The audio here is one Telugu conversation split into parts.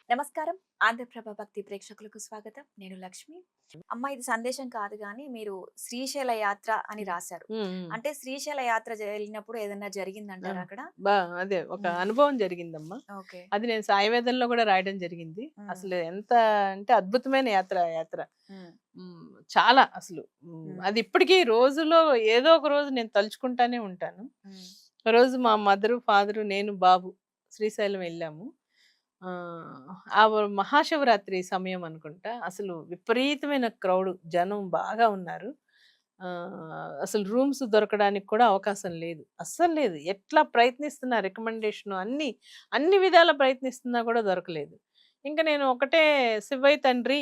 నమస్కారం. ఆంధ్రప్రభ భక్తి ప్రేక్షకులకు స్వాగతం. నేను లక్ష్మి. అమ్మ ఇది సందేశం కాదు గానీ, మీరు శ్రీశైల యాత్ర అని హ్మ్. రాశారు. హ్మ్. హ్మ్. అంటే శ్రీశైల యాత్ర వెళ్ళినప్పుడు ఏదన్నా ఆ! జరిగిందంటారా అక్కడ? అదే ఒక హ్మ్. అనుభవం జరిగిందమ్మా. ఓకే. అది నేను సాయవేదంలో గూడా రాయడం జరిగింది. హ్మ్. అసలు ఎంత అంటే అద్భుతమైన యాత్ర ఆ యాత్ర. హ్మ్. హ్మ్. చాలా అసలు. హ్మ్. అది ఇప్పటికి రోజులో ఏదో ఒక రోజు నేను తలుచుకుంటానే ఉంటాను. హ్మ్. ఒకరోజు మా మదరు, ఫాదరు, నేను, బాబు శ్రీశైలం వెళ్ళాము. మహాశివరాత్రి సమయం అనుకుంటా. అసలు విపరీతమైన క్రౌడ్ జనం బాగా ఉన్నారు. అసలు రూమ్స్ దొరకడానికి కూడా అవకాశం లేదు. అస్సలు లేదు. ఎట్లా ప్రయత్నిస్తున్నా రికమెండేషను అన్ని విధాలా ప్రయత్నిస్తున్నా కూడా దొరకలేదు. ఇంక నేను ఒకటే శివయ్య తండ్రి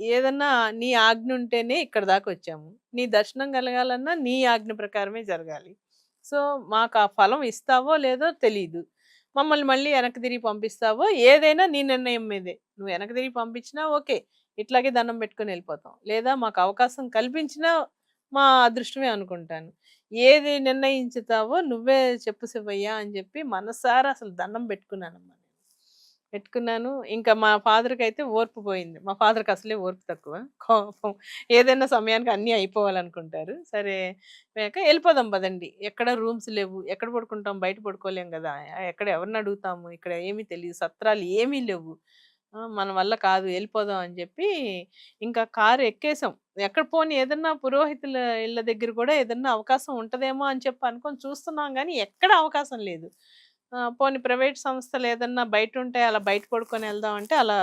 ఏదన్నా నీ ఆజ్ఞ ఉంటేనే ఇక్కడి దాకా వచ్చాము. నీ దర్శనం కలగాలన్నా నీ ఆజ్ఞ ప్రకారమే జరగాలి. సో, మాకు ఆ ఫలం ఇస్తావో లేదో తెలీదు. మమ్మల్ని మళ్ళీ వెనక్కి తిరిగి పంపిస్తావో ఏదైనా నీ నిర్ణయం మీదే. నువ్వు వెనక్కి తిరిగి పంపించినా ఓకే. ఇట్లాగే దండం పెట్టుకొని వెళ్ళిపోతాం. లేదా మాకు అవకాశం కల్పించినా మా అదృష్టమే అనుకుంటాను. ఏది నిర్ణయించుతావో నువ్వే చెప్పు శివయ్య అని చెప్పి మనసారా అసలు దండం పెట్టుకున్నానమ్మా నేను. పెట్టుకున్నాను. ఇంకా మా ఫాదర్‌కైతే ఓర్పు పోయింది. మా ఫాదర్‌కి అసలే ఓర్పు తక్కువ. కోపం ఏదైనా సమయానికి అన్నీ అయిపోవాలనుకుంటారు. సరే ఎళ్ళిపోదాం పదండి. ఎక్కడ రూమ్స్ లేవు. ఎక్కడ పడుకుంటాం? బయట పడుకోలేం గదా! ఎక్కడ ఎవరిని అడుగుతాము? ఇక్కడ ఏమీ తెలీదు. సత్రాలు ఏమీ లేవు. మన వల్ల కాదు ఎళ్ళిపోదాం అని జెప్పి ఇంకా కారు ఎక్కేసాం. ఎక్కడ పోనీ ఏదన్నా పురోహితుల ఇళ్ళ దగ్గర గూడా ఏదన్నా అవకాశం ఉంటదేమో అని చెప్పి అనుకోని చూస్తున్నాం గానీ ఎక్కడ అవకాశం లేదు. పోనీ ప్రైవేట్ సంస్థలు ఏదన్నా బయటుంటే అలా బయట పడుకొని ఎళ్దాం అంటే అలా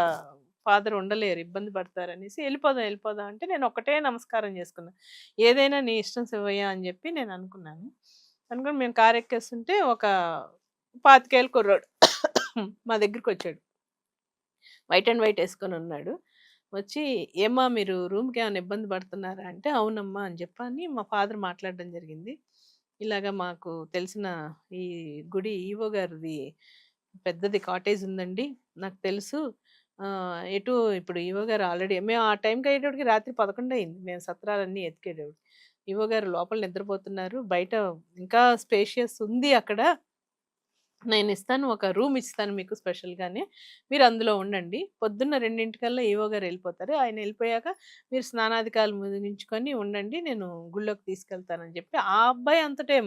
ఫాదర్ ఉండలేరు. ఇబ్బంది పడతారనేసి ఎళ్ళిపోదాం, ఎళ్ళిపోదాం అంటే నేను ఒక్కటే నమస్కారం జేసుకున్నా. ఏదైనా నీ ఇష్టం శివయ్య అని జెప్పి నేను అనుకున్నాను. అనుకోని మేము కారు ఎక్కేస్తుంటే ఒక 25 ఏళ్ల కుర్రోడు మా దగ్గరికొచ్చాడు. వైట్ అండ్ వైట్ యేసుకొనున్నాడు. వచ్చి, "ఏమ్మా మీరు రూమ్‌కేమన్నా ఇబ్బంది పడుతున్నారా?" అంటే, "అవునమ్మా" అని చెప్పని మా ఫాదర్ మాట్లాడడం జరిగింది. ఇలాగ మాకు తెలిసిన ఈ గుడి ఈవో గారిది పెద్దది కాటేజ్ ఉందండి. నాకు తెలుసు. ఎటు ఇప్పుడు ఈవో గారు ఆల్రెడీ మేము ఆ టైంకి అయ్యేటప్పటికి రాత్రి 11 అయింది. మేము సత్రాలన్నీ ఎతికేటప్పటికి. ఈవో గారు లోపల నిద్రపోతున్నారు. బయట ఇంకా స్పేషియస్ ఉంది అక్కడ. నేనిస్తాను. ఒక రూమ్ ఇస్తాను మీకు స్పెషల్‌గానే. మీరు అందులో ఉండండి. పొద్దున్న 2:00కల్లా ఈవో గారు ఎళ్ళిపోతారు. ఆయన ఎళ్ళిపోయాక మీరు స్నానాధికాలు ముగించుకొని ఉండండి. నేను గుళ్ళోకి తీసుకెళ్తానని చెప్పి, ఆ అబ్బాయి అంతటే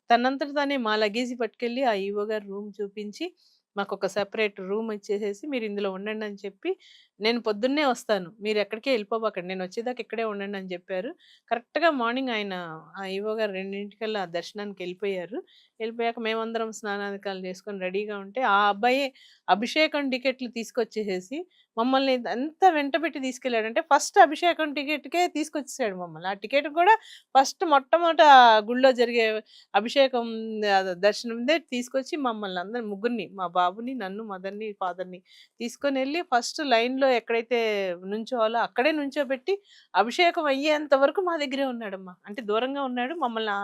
తనంతట తానే మా లగేజీ పట్టుకెళ్ళి ఆ ఈవో గారు రూమ్ చూపించి, మాకొక సెపరేట్ రూమ్ ఇచ్చేసేసి మీరు ఇందులో ఉండండి అని చెప్పి, నేను పొద్దున్నే వస్తాను. మీరెక్కడికి ఎళ్ళిపోబాకండి. నేనొచ్చేదాకా ఇక్కడే ఉండండి అని చెప్పారు. కరెక్ట్‌గా మార్నింగ్ ఆయన ఆ ఈవో గారు 2:00కల్లా దర్శనానికెళ్ళిపోయారు. వెళ్ళిపోయాక మేమందరం స్నానాధికాలు చేసుకొని రెడీగా ఉంటే, ఆ అబ్బాయే అభిషేకం టికెట్లు తీసుకొచ్చేసేసి, మమ్మల్ని ఎంత వెంటబెట్టి తీసుకెళ్ళాడంటే, ఫస్ట్ అభిషేకం టికెట్‌కే తీసుకొచ్చేసాడు మమ్మల్ని. ఆ టికెట్ కూడా ఫస్ట్ మొట్టమొదట గుళ్ళో జరిగే అభిషేకం దర్శనందే తీసుకొచ్చి మమ్మల్ని అందరం ముగ్గురిని, మా బాబుని, నన్ను, మదర్‌ని, ఫాదర్‌ని తీసుకొనెళ్ళి ఫస్ట్ లైన్‌లో ఎక్కడైతే నుంచోవాలో అక్కడే నుంచోబెట్టి, అభిషేకం అయ్యేంత వరకు మా దగ్గరే ఉన్నాడమ్మా. అంటే దూరంగా ఉన్నాడు. మమ్మల్ని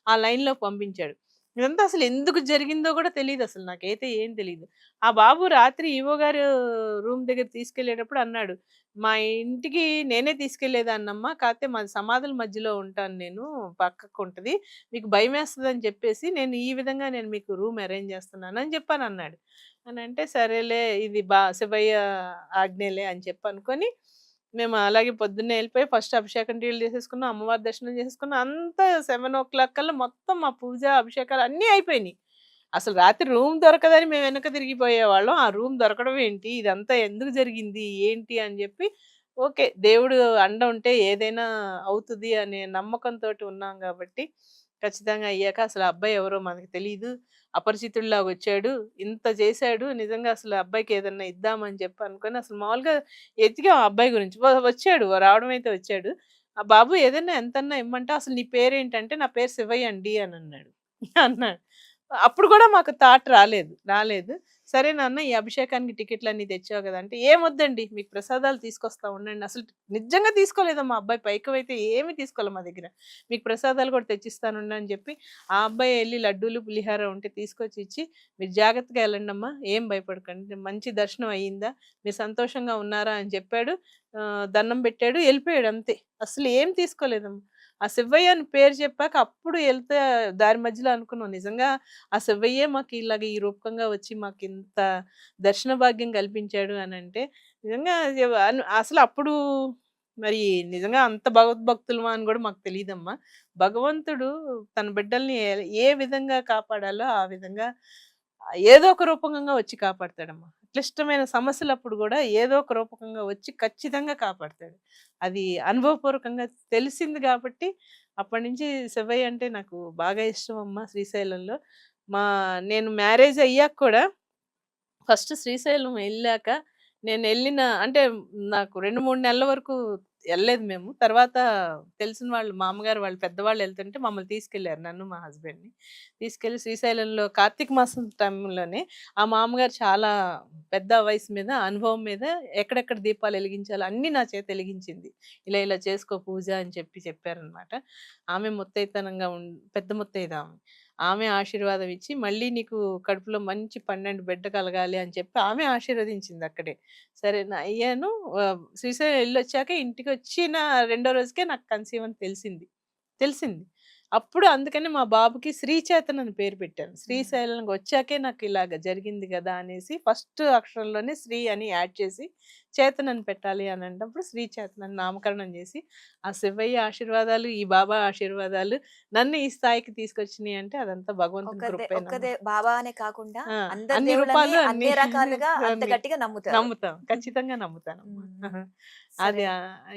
ఆ లైన్‌లో పంపించాడు. ఇదంతా అసలు ఎందుకు జరిగిందో గూడా తెలీదసలు. నాకైతే ఏం తెలీదు. ఆ బాబు రాత్రి ఈవో గారు రూమ్ దగ్గర తీసుకెళ్ళేటప్పుడు అన్నాడు, "మా ఇంటికి నేనే తీసుకెళ్ళేదాన్నమ్మా. కాతే మాది సమాధుల మధ్యలో ఉంటాను నేను. పక్కకుంటది. మీకు భయమేస్తదని చెప్పేసి నేను ఈ విధంగా నేను మీకు రూమ్ అరేంజ్ చేస్తున్నాను" అని చెప్పనన్నాడు. అనంటే సరేలే ఇది శివయ్య ఆజ్ఞలే అని చెప్పనుకోని మేము అలాగే పొద్దున్నే ఎళ్ళిపోయి ఫస్ట్ అభిషేకం టీలు చేసేసుకున్నాం. అమ్మవారి దర్శనం చేసేసుకున్నాం. అంతా 7:00 కల్లా మొత్తం మా పూజ, అభిషేకాలు అన్నీ అయిపోయినియి. అసలు రాత్రి రూమ్ దొరకదని మేము వెనక్కి తిరిగిపోయేవాళ్ళం. ఆ రూమ్ దొరకడం ఏంటి? ఇదంతా ఎందుకు జరిగింది? ఏంటి? అని జెప్పి ఓకే. దేవుడు అండ ఉంటే ఏదైనా అవుతది అనే నమ్మకంతోటి ఉన్నాం గాబట్టి, ఖచ్చితంగా అయ్యాక అసలు ఆ అబ్బాయి ఎవరో మనకు తెలీదు. అపరిచితుడిలాగొచ్చాడు. ఇంత చేశాడు. నిజంగా అసలు ఆ అబ్బాయికి ఏదన్నా ఇద్దామని చెప్పి అనుకోని అసలు మామూలుగా ఎతికాం ఆ అబ్బాయి గురించి. వచ్చాడు. రావడం అయితే వచ్చాడు. "ఆ బాబు ఏదన్నా ఎంతన్నా ఇమ్మంటే అసలు నీ పేరేంటంటే, నా పేరు శివయ్య అండి" అనన్నాడు. అన్నాడు. అప్పుడు గూడా మాకు థాట్ రాలేదు. సరే నాన్న ఈ అభిషేకానికి టికెట్లన్నీ తెచ్చావు గదా! అంటే ఏమొద్దండి మీకు ప్రసాదాలు తీసుకొస్తా ఉండండి. అసలు నిజంగా తీసుకోలేదమ్మా అబ్బాయి పైకమైతే ఏమి తీసుకోలే మా దగ్గర. మీకు ప్రసాదాలు కూడా తెచ్చిస్తానుండు అని జెప్పి, ఆ అబ్బాయే ఎళ్లి లడ్డూలు, పులిహార ఉంటే తీసుకొచ్చి ఇచ్చి, "మీరు జాగ్రత్తగా ఎళ్ళండమ్మా. ఏం భయపడకండి. మంచి దర్శనం అయిందా? మీరు సంతోషంగా ఉన్నారా?" అని చెప్పాడు. దండం పెట్టాడు. ఎళ్ళిపోయాడు అంతే. అసలు ఏం తీసుకోలేదమ్మా. ఆ శివయ్య అని పేరు చెప్పాక అప్పుడు వెళ్తే దారి మధ్యలో అనుకున్నాం నిజంగా ఆ శివయ్యే మాకు ఇలాగ ఈ రూపకంగా వచ్చి మాకు ఇంత దర్శన భాగ్యం కల్పించాడు అని అంటే నిజంగా అసలు అప్పుడు మరి నిజంగా అంత భగవద్భక్తులమా అని కూడా మాకు తెలియదమ్మా. భగవంతుడు తన బిడ్డల్ని ఏ విధంగా కాపాడాలో ఆ విధంగా ఏదో ఒక రూపకంగా వచ్చి కాపాడతాడమ్మా. క్లిష్టమైన సమస్యలప్పుడు గూడా ఏదో ఒక రూపకంగా వచ్చి ఖచ్చితంగా కాపాడతాడు. అది అనుభవపూర్వకంగా తెలిసింది గాబట్టి, అప్పటినుంచి శివయ్య అంటే నాకు బాగా ఇష్టమమ్మా శ్రీశైలంలో. మా నేను మ్యారేజ్ అయ్యాక కూడా ఫస్ట్ శ్రీశైలం ఎళ్ళాక నేనెళ్ళిన అంటే నాకు 2, 3 నెలల వరకు ఎళ్ళలేదు మేము. తర్వాత తెలిసిన వాళ్ళు మా అమ్మగారు వాళ్ళు పెద్దవాళ్ళు ఎళ్తుంటే మమ్మల్ని తీసుకెళ్లారు. నన్ను, మా హస్బెండ్‌ని. తీసుకెళ్ళి శ్రీశైలంలో కార్తీక మాసం టైంలోనే ఆ మామగారు చాలా పెద్ద వయసు మీద, అనుభవం మీద ఎక్కడెక్కడ దీపాలు ఎలిగించాలో అన్నీ నా చేత ఎలిగించింది. ఇలా ఇలా చేసుకో పూజ అని చెప్పారనమాట. ఆమె ముత్తైతనంగా పెద్ద ముత్తైదామె. ఆమె ఆశీర్వాదం ఇచ్చి, మళ్ళీ నీకు కడుపులో మంచి 12 బిడ్డ కలగాలి అని చెప్పి ఆమె ఆశీర్వదించింది అక్కడే. సరే అయ్యాను. శ్రీశైలం ఎళ్ళొచ్చాక ఇంటికొచ్చిన రెండో రోజుకే నాకు కన్సీవ్ అని తెలిసింది. తెలిసింది. అప్పుడు అందుకని మా బాబుకి శ్రీచేతన్ అని పేరు పెట్టాను. శ్రీశైలంకి వచ్చాకే నాకు ఇలాగ జరిగింది గదా! అనేసి ఫస్ట్ అక్షరంలోనే శ్రీ అని యాడ్ చేసి చేతన్ అని పెట్టాలి అని అన్నప్పుడు శ్రీచేతన్ అని నామకరణం చేసి, ఆ శివయ్య ఆశీర్వాదాలు, ఈ బాబా ఆశీర్వాదాలు నన్ను ఈ స్థాయికి తీసుకొచ్చినియి అంటే అదంతా భగవంతుని కృపేనమ్మా. బాబా అనే కాకుండా ఆ! అందరి అన్ని దేవుళ్ళని రూపాలు అన్ని రకాలుగా అంత అన్ని గట్టిగా నమ్ముతారు. నమ్ముతాం. ఖచ్చితంగా నమ్ముతానమ్మా. హ్మ్. అది సరే.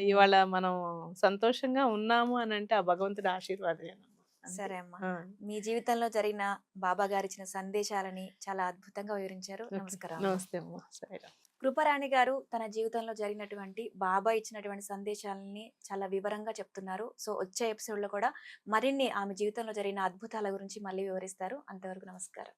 ఇవాళ మనం సంతోషంగా ఉన్నాము అనంటే ఆ భగవంతుడి ఆశీర్వాదమేనమ్మా. అంతే. సరే అమ్మా. ఆ! మీ జీవితంలో జరిగిన బాబా గారిచ్చిన సందేశాలని చాలా అద్భుతంగా వివరించారు. ఓకే. నమస్కారం అమ్మా. నమస్తే అమ్మా. సాయిరాం. కృపరాణి గారు తన జీవితంలో జరిగినటువంటి బాబా ఇచ్చినటువంటి సందేశాలని చాలా వివరంగా చెప్తున్నారు. సో వచ్చే ఎపిసోడ్‌లో కూడా మరిన్ని ఆమె జీవితంలో జరిగిన అద్భుతాల గురించి మళ్ళీ వివరిస్తారు. అంతవరకు నమస్కారం.